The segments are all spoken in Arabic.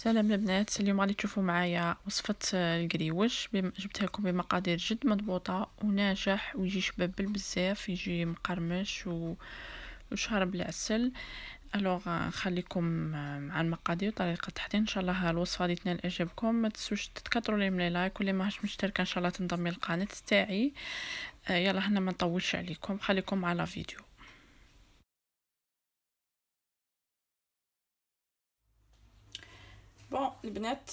سلام البنات، اليوم غادي تشوفوا معايا وصفة القريوش. جبتها لكم بمقادير جد مضبوطة وناجح ويجي شبابل بزاف، يجي مقرمش وشارب العسل. الوغ نخليكم مع المقادير وطريقة التحضير. ان شاء الله الوصفة غادي تنال اعجابكم. ما تنسوش تكثروا لي من لايك، واللي ماهاش مشتركه ان شاء الله تنضمي للقناه تاعي. يلا هنا ما نطولش عليكم، خليكم على فيديو. بون البنات،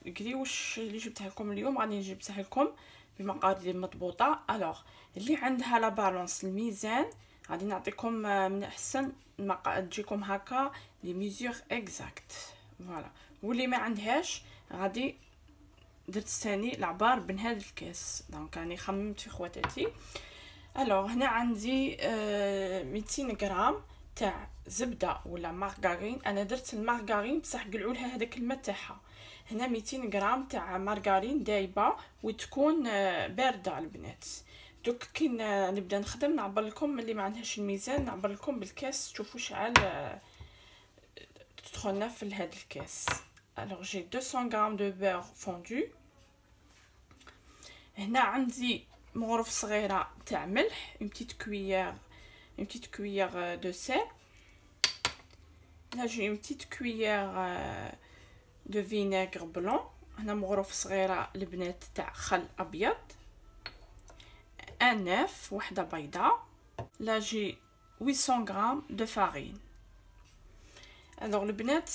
القريوش اللي جبتها لكم اليوم غادي نجيبها لكم بمقادير مضبوطه. الوغ اللي عندها لا بالونس الميزان غادي نعطيكم من احسن تجيكم هكا لي ميزور اكزاكت. فوالا، واللي ما عندهاش غادي درت ثاني العبار بن هذا الكاس. دونك راني خممت في خواتاتي. الوغ هنا عندي 200 غرام تاع زبده ولا مارغارين. انا درت المارغارين بصح قلعوا لها هذاك الماء تاعها. هنا 200 غرام تاع مارغارين دايبه وتكون بارده البنات. دوك كي نبدا نخدم نعبر لكم. اللي ما عندهاش الميزان نعبر لكم بالكاس، تشوفوا شحال تدخلنا في هذا الكاس. الوغ جي 200 غرام دو بور فوندو. هنا عندي مغرف صغيره تاع ملح، une petite cuillère de sel. Là j'ai une petite cuillère de vinaigre blanc. هنا مغرف صغيره البنات تاع خل ابيض. un œuf، وحده بيضاء. Là j'ai 800 غرام de farine. alors البنات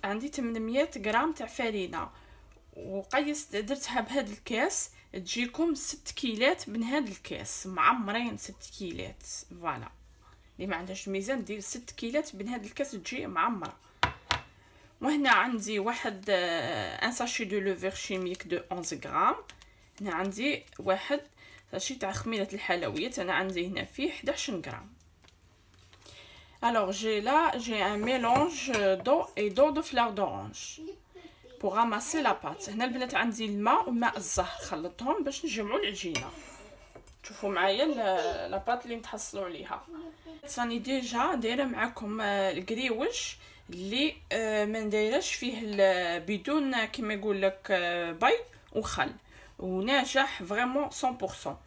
عندي 800 غرام تاع فرينه، وقيس درتها بهذا الكاس تجيكم 6 كيلات من هذا الكاس معمرين. 6 كيلات فوالا. اللي ما عندهاش الميزان دير 6 كيلات من هذا الكاس تجي معمره. وهنا عندي واحد ان ساشي دو لوفر شيميك دو 11 غرام. هنا عندي واحد ساشي تاع خميره الحلويات، انا عندي هنا فيه 11 غرام. alors j'ai un mélange d'eau de fleur d'orange pour ramasser la pâte. هنا البنات عندي الماء وماء الزهر خلطتهم باش نجمعوا العجينه. شوفوا معايا لاباط اللي نتحصلوا عليها. راني ديجا دايره معكم القريوش اللي ما نديرش فيه بدون كما يقول لك بيض وخل، وناجح فريمون 100%.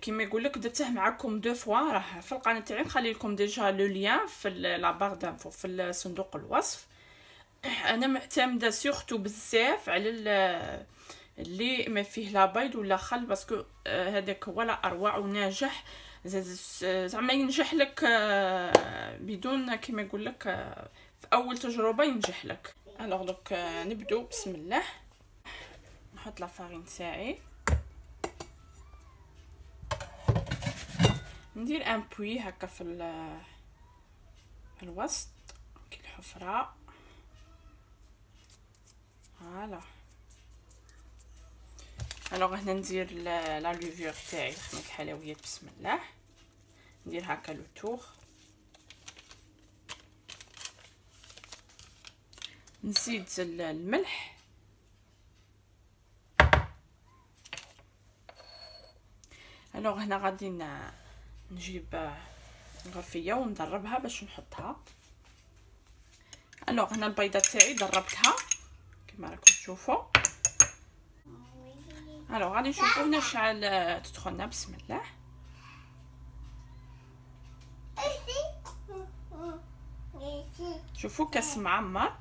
كما يقول لك درته معكم دو فوا، راه في القناه تاعي نخلي لكم ديجا لو لين في لا بار دانفو في صندوق الوصف. انا معتمده سورتو بزاف على اللي ما فيه لا بيض ولا خل، باسكو هذاك هو لا اروع وناجح. زعما ينجح لك بدون كما يقول لك في اول تجربه ينجح لك. الوغ دوك نبدو بسم الله. نحط لا فارين تاعي، ندير ان بوي هكا في الوسط كي الحفره. فوالا. الوغ هنا ندير لا لوفور تاعي خميره الحلويات. بسم الله ندير هكا لو تور. نزيد الملح. الوغ هنا غادي نجيب الغرفيه وندربها باش نحطها. الوغ هنا البيضه تاعي دربتها كما راكم تشوفوا. الوغ غادي نشوفوا هنا شحال تدخلنا. بسم الله. شوفوا كاس معمر.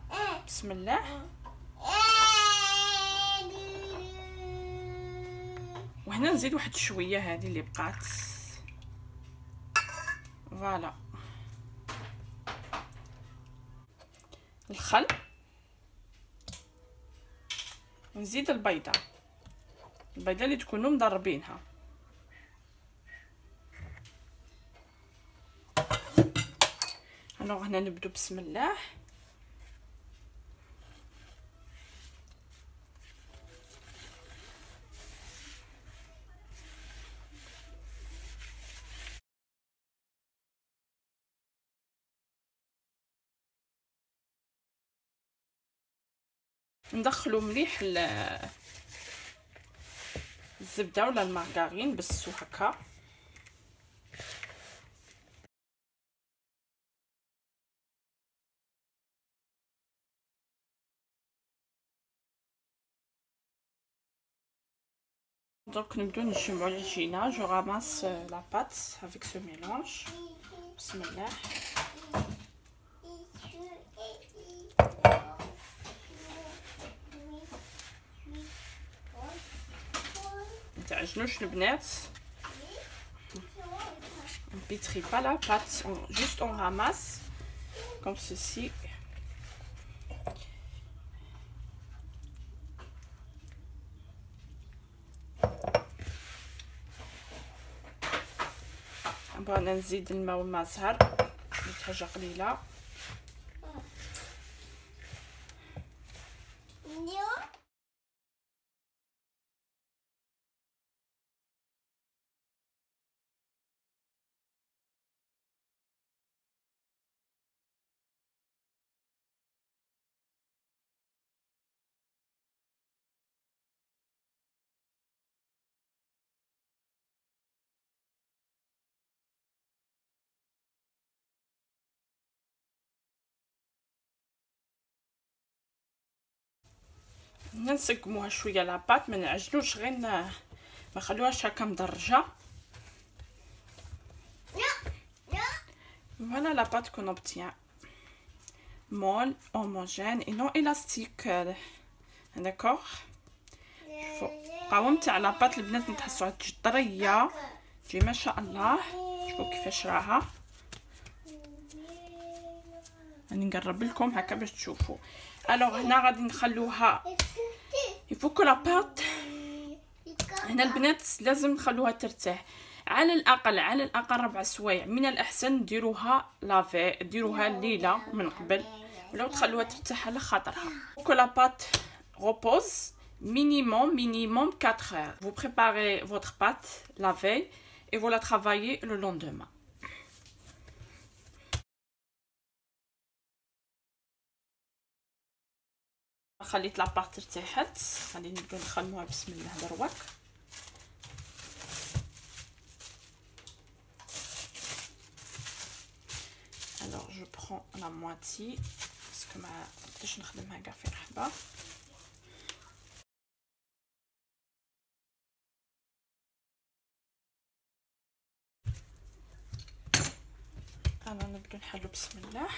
بسم الله. وهنا نزيد واحد شويه هذه اللي بقات. فوالا. الخل ونزيد البيضه اللي تكونوا مضربينها. الوغ هنا نبدو بسم الله. ندخلوا مليح الزبده ولا المارغرين بس هكا. Donc نبداو نجمعوا العجينه. Je ramasse la pâte avec ce mélange. بسم الله. متعجنوش البنات. On ne pétrit pas la pâte, juste on ramasse comme ceci. بغينا نزيد الماء والماء زهر حاجه قليله. نسقموها شويه لاباط، ما نعجنوش، غير ما نخلوهاش هكا مدرجه. Voilà la pâte qu'on obtient. Molle, homogène et non élastique. D'accord. القوام تاع لاباط البنات نتحسوها تجي طريه، تجي ما شاء الله. شوفوا كيفاش راها. راني نقرب لكم هكا باش تشوفوا. الوغ هنا غادي نخلوها يفك لا بات. هنا البنات لازم نخلوها ترتاح على الاقل 4 سوايع. من الاحسن ديروها لافي، ديروها الليله من قبل، ولا تخلوها ترتاح على خاطرها. فك لا بات repose minimum 4 heures. Vous préparez votre pâte la veille et vous la travaillez le lendemain. خليت لابارت ارتاحت، غادي نبداو نخدموها بسم الله دروك. Alors je prends la moitié parce que ما نقدرش نخدمها كاع في رحبه. انا نبداو نحلو بسم الله.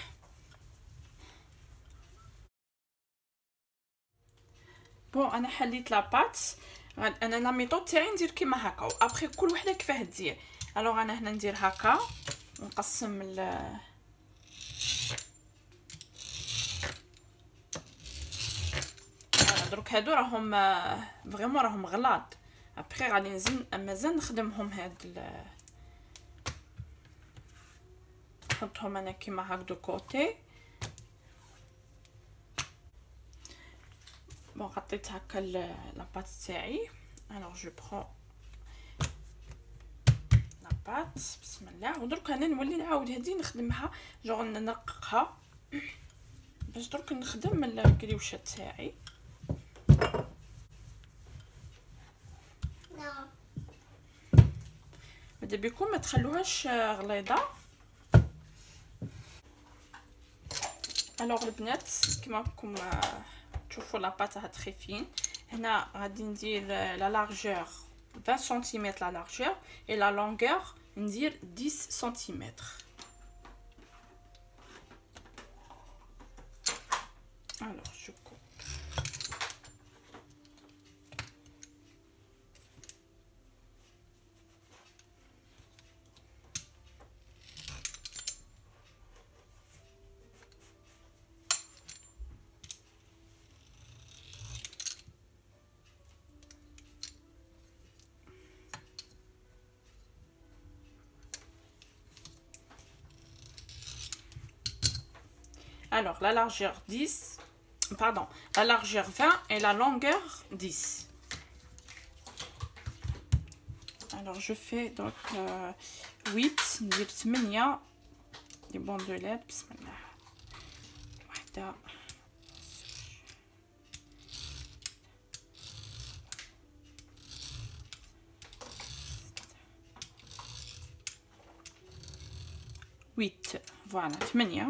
بون انا حليت لاباط. انا لا ميثود تاعي ندير كيما هكا، وابخي كل وحده كيفاه دير. الوغ انا هنا ندير هكا ونقسم دروك هادو راهم فريمون راهم غلاط. ابخي غادي مازال نخدمهم هاد نحطهم انا كيما هاك دو كوتي. بون غطيت هكا لاباط تاعي. الوغ جو برون لاباط بسم الله. ودرك انا نولي نعاود هادي نخدمها جوغ نرققها باش درك نخدم الكريوشه تاعي. ماذا بكم ما تخلوهاش غليظه. الوغ البنات كيما راكم تشوفوا لاباط راه تري فين. هنا غادي ندير لا لارجور 20 سنتيمتر لا لارجور اي لا لونغور ندير 10 سنتيمتر. الوغ جو كوب. Alors, la largeur 10, pardon, la largeur 20 et la longueur 10. Alors, je fais donc 8, ندير 8 des bandelettes. بسم الله. واحدة. huit, voilà, 8.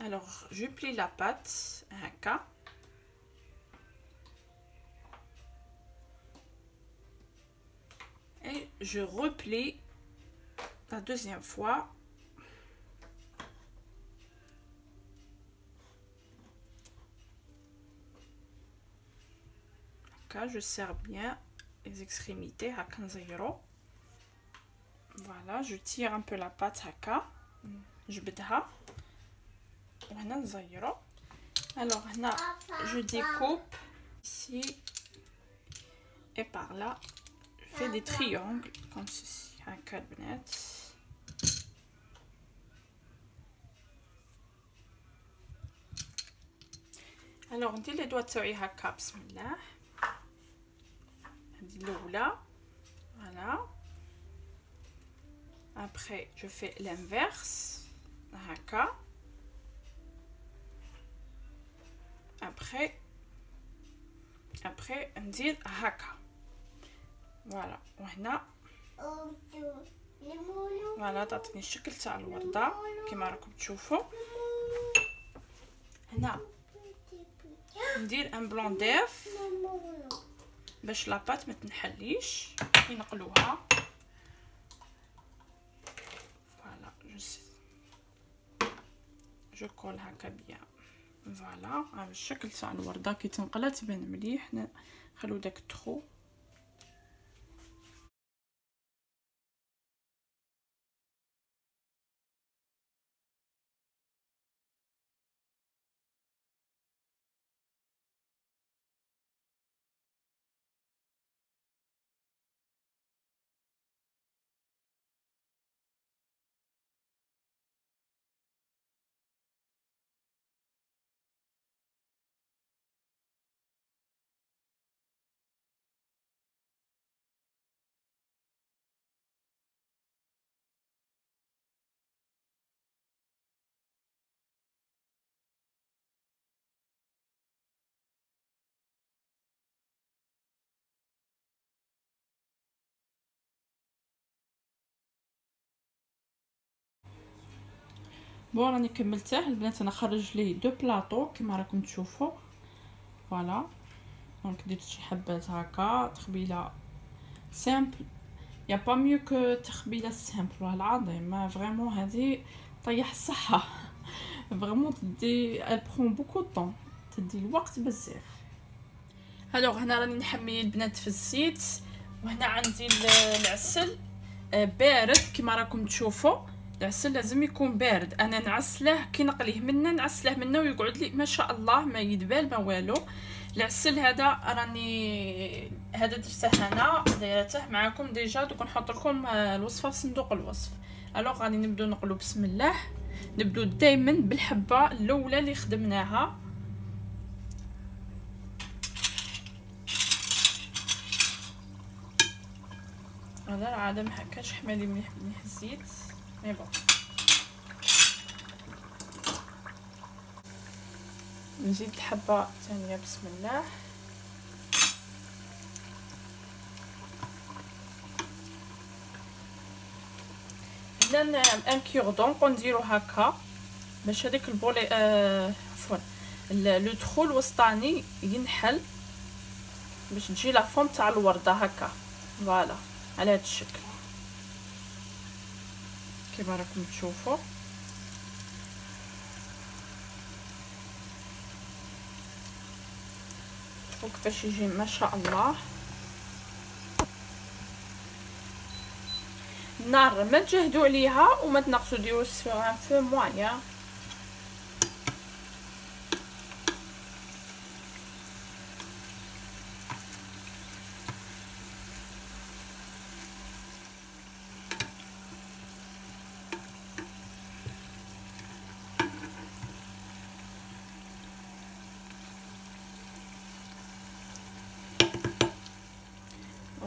Alors je plie la pâte هكا. Et je replie la deuxième fois. Haka, je serre bien les extrémités. Haka nzayro. Voilà, je tire un peu la pâte haka. Je بدها. وهنا نزيرو. Alors هنا je découpe ici et par là. Je fais des triangles comme ceci. هكا البنات. Alors ندير لي دوا تاعي هكا بسم الله. هذه الاولى. Voilà. Après je fais l'inverse. هكا. Après ندير هكا. فوالا وهنا فوالا تعطيني الشكل تاع الورده كما راكم تشوفوا. هنا ندير ان بلون ديف باش لاباط ما تنحليش كي نقلوها. فوالا جو كول هكا بيان. فوالا هذا الشكل تاع الورده كي تنقلها تبان مليح. نخلو داك التخو. بون راني كملته البنات. انا خرج لي دو بلاطو كما راكم تشوفوا. فوالا دونك درت شي حبات هكا تخبيله سامبل. يا با ميو كو تخبيله سامبل والله العظيم. ما فريمون هذه طيح الصحه. فريمون تدي ال برون بوكو طون. تدي الوقت بزاف. الوغ هنا راني نحمي البنات في الزيت. وهنا عندي العسل بارد كما راكم تشوفوا. العسل لازم يكون بارد. انا نعسله كي نقليه منه ويقعد لي ما شاء الله ما يدبال ما والو. العسل هذا راني هذا درته انا دايرته معكم ديجا. دوك نحط لكم الوصفه في صندوق الوصف. الوغ غادي نبداو نقلو بسم الله. نبداو دائما بالحبه الاولى اللي خدمناها. هذا العاده ما هكاش حمالي مليح الزيت مي بون. نزيد الحبه الثانيه بسم الله. هنا ان كيردون نديرو هكا باش هذيك البولي عفوا لو تخو الوسطاني ينحل باش تجي لا فورم تاع الورده هكا. فوالا على هذا الشكل كما راكم تشوفوا. وكيفاش يجي ما شاء الله. النار ما تجهدوا عليها وما تنقصوا، ديروا ان فو موان.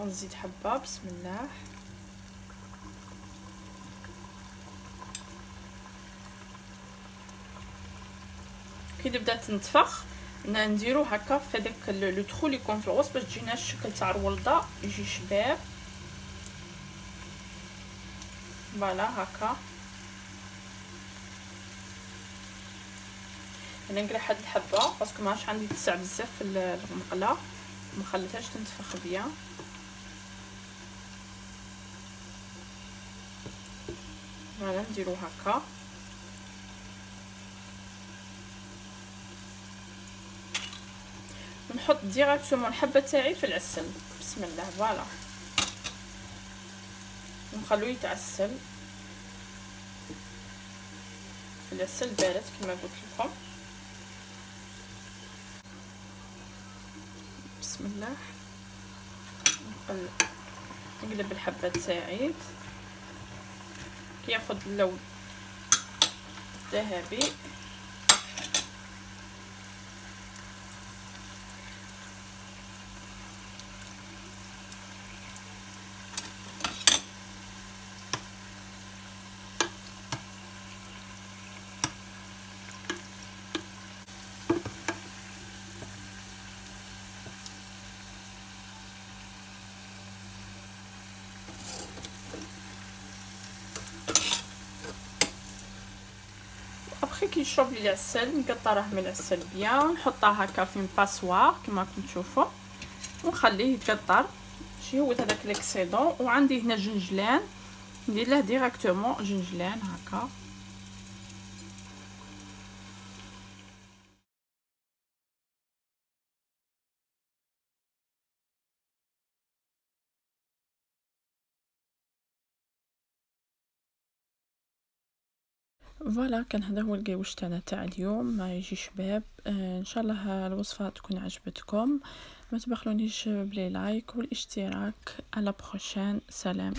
نزيد حبه بسم الله. كي تبدا تنتفخ نديرو هكا في هذاك لو تخو اللي يكون في الوسط باش تجينا الشكل تاع الولده يجي شباب. فوالا هكا انا نقلع هاد الحبه باسكو ما عادش عندي تسع بزاف في المقله، ما خليتهاش تنتفخ بيان. فوالا نديرو هكا. ونحط ديريكتومون الحبه تاعي في العسل. بسم الله. فوالا ونخلوه يتعسل. العسل بارد كما قلت لكم. بسم الله. نقلب الحبه تاعي كي ياخذ اللون ذهبي. ابخي كي يشرب لي العسل نقطره من العسل بيان، نحطه هكا في باسوار كما راكم تشوفوا ونخليه يتقطر. شي هو هذاك ليكسيدون. وعندي هنا جنجلان ندير له ديريكتومون جنجلان هكا. فوالا كان هذا هو القيوش تاعنا تاع اليوم ما يجي شباب. ان شاء الله الوصفه تكون عجبتكم. ما تبخلونيش بلي لايك والاشتراك. على بروشين. سلام.